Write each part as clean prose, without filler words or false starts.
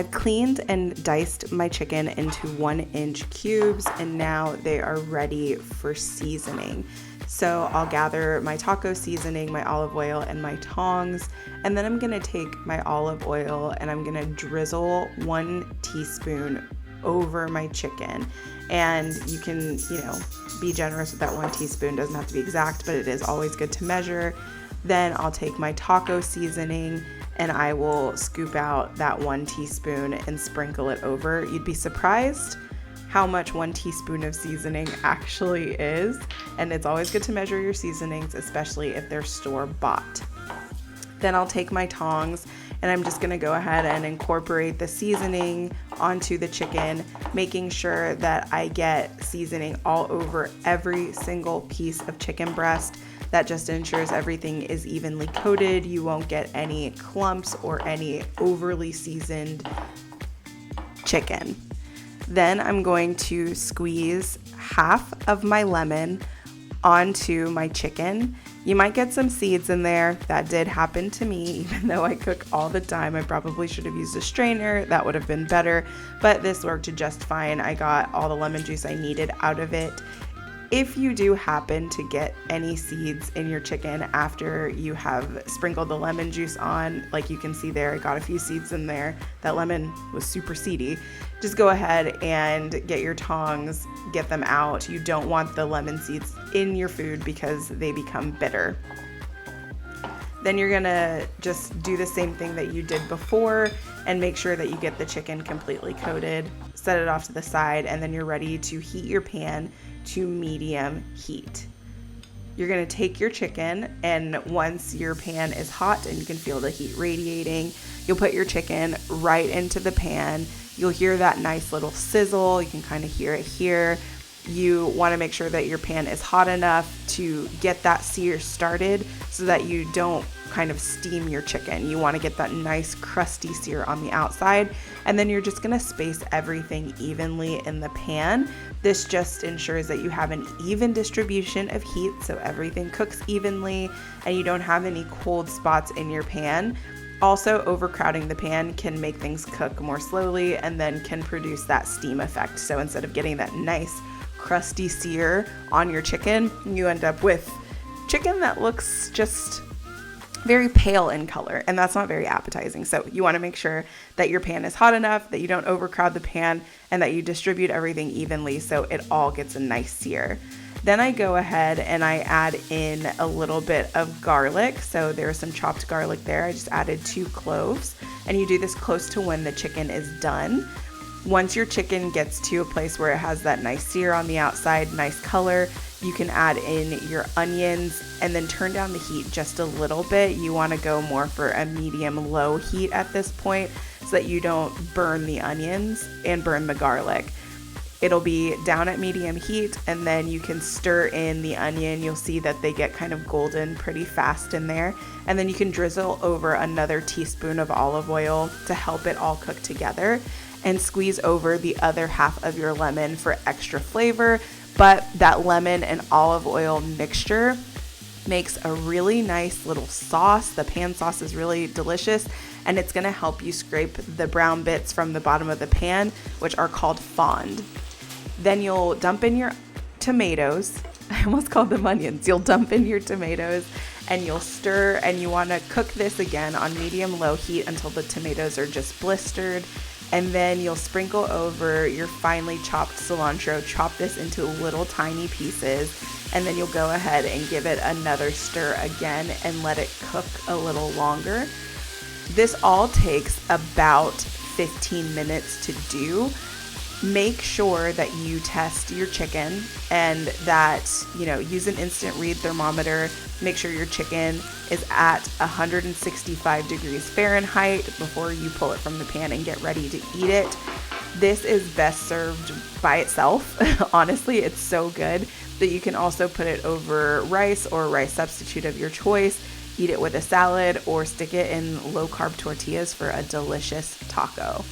I've cleaned and diced my chicken into 1-inch cubes, and now they are ready for seasoning. So I'll gather my taco seasoning, my olive oil, and my tongs, and then I'm gonna take my olive oil and I'm gonna drizzle 1 teaspoon over my chicken. And you can, be generous with that 1 teaspoon. Doesn't have to be exact, but it is always good to measure. Then I'll take my taco seasoning and I will scoop out that 1 teaspoon and sprinkle it over. You'd be surprised how much 1 teaspoon of seasoning actually is. And it's always good to measure your seasonings, especially if they're store-bought. Then I'll take my tongs and I'm just gonna go ahead and incorporate the seasoning onto the chicken, making sure that I get seasoning all over every single piece of chicken breast. That just ensures everything is evenly coated. You won't get any clumps or any overly seasoned chicken. Then I'm going to squeeze half of my lemon onto my chicken. You might get some seeds in there. That did happen to me, even though I cook all the time. I probably should have used a strainer. That would have been better, but this worked just fine. I got all the lemon juice I needed out of it. If you do happen to get any seeds in your chicken after you have sprinkled the lemon juice on, like you can see there, I got a few seeds in there. That lemon was super seedy. Just go ahead and get your tongs, get them out. You don't want the lemon seeds in your food because they become bitter. Then you're gonna just do the same thing that you did before and make sure that you get the chicken completely coated. Set it off to the side, and then you're ready to heat your pan to medium heat. You're gonna take your chicken, and once your pan is hot and you can feel the heat radiating, you'll put your chicken right into the pan. You'll hear that nice little sizzle. You can kind of hear it here. You want to make sure that your pan is hot enough to get that sear started so that you don't kind of steam your chicken. You want to get that nice crusty sear on the outside, and then you're just going to space everything evenly in the pan. This just ensures that you have an even distribution of heat so everything cooks evenly and you don't have any cold spots in your pan. Also, overcrowding the pan can make things cook more slowly and then can produce that steam effect. So instead of getting that nice crusty sear on your chicken, you end up with chicken that looks just very pale in color, and that's not very appetizing. So you want to make sure that your pan is hot enough, that you don't overcrowd the pan, and that you distribute everything evenly so it all gets a nice sear. Then I go ahead and I add in a little bit of garlic. So there's some chopped garlic there. I just added 2 cloves, and you do this close to when the chicken is done. Once your chicken gets to a place where it has that nice sear on the outside, nice color, you can add in your onions and then turn down the heat just a little bit. You want to go more for a medium-low heat at this point so that you don't burn the onions and burn the garlic. It'll be down at medium heat, and then you can stir in the onion. You'll see that they get kind of golden pretty fast in there. And then you can drizzle over another teaspoon of olive oil to help it all cook together, and squeeze over the other half of your lemon for extra flavor. But that lemon and olive oil mixture makes a really nice little sauce. The pan sauce is really delicious, and it's gonna help you scrape the brown bits from the bottom of the pan, which are called fond. Then you'll dump in your tomatoes. I almost called them onions. You'll dump in your tomatoes and you'll stir, and you wanna cook this again on medium-low heat until the tomatoes are just blistered. And then you'll sprinkle over your finely chopped cilantro. Chop this into little tiny pieces, and then you'll go ahead and give it another stir again and let it cook a little longer. This all takes about 15 minutes to do. Make sure that you test your chicken and that, use an instant read thermometer. Make sure your chicken is at 165 degrees Fahrenheit before you pull it from the pan and get ready to eat it. This is best served by itself. Honestly, it's so good that you can also put it over rice or rice substitute of your choice. Eat it with a salad or stick it in low-carb tortillas for a delicious taco.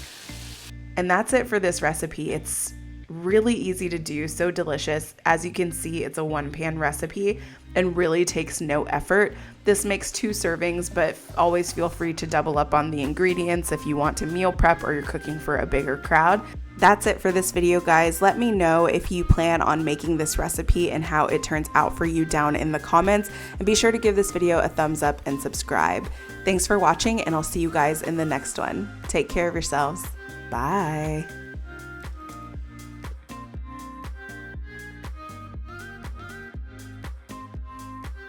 And that's it for this recipe. It's really easy to do, so delicious. As you can see, it's a 1-pan recipe and really takes no effort. This makes 2 servings, but always feel free to double up on the ingredients if you want to meal prep or you're cooking for a bigger crowd. That's it for this video, guys. Let me know if you plan on making this recipe and how it turns out for you down in the comments. And be sure to give this video a thumbs up and subscribe. Thanks for watching, and I'll see you guys in the next one. Take care of yourselves. Bye.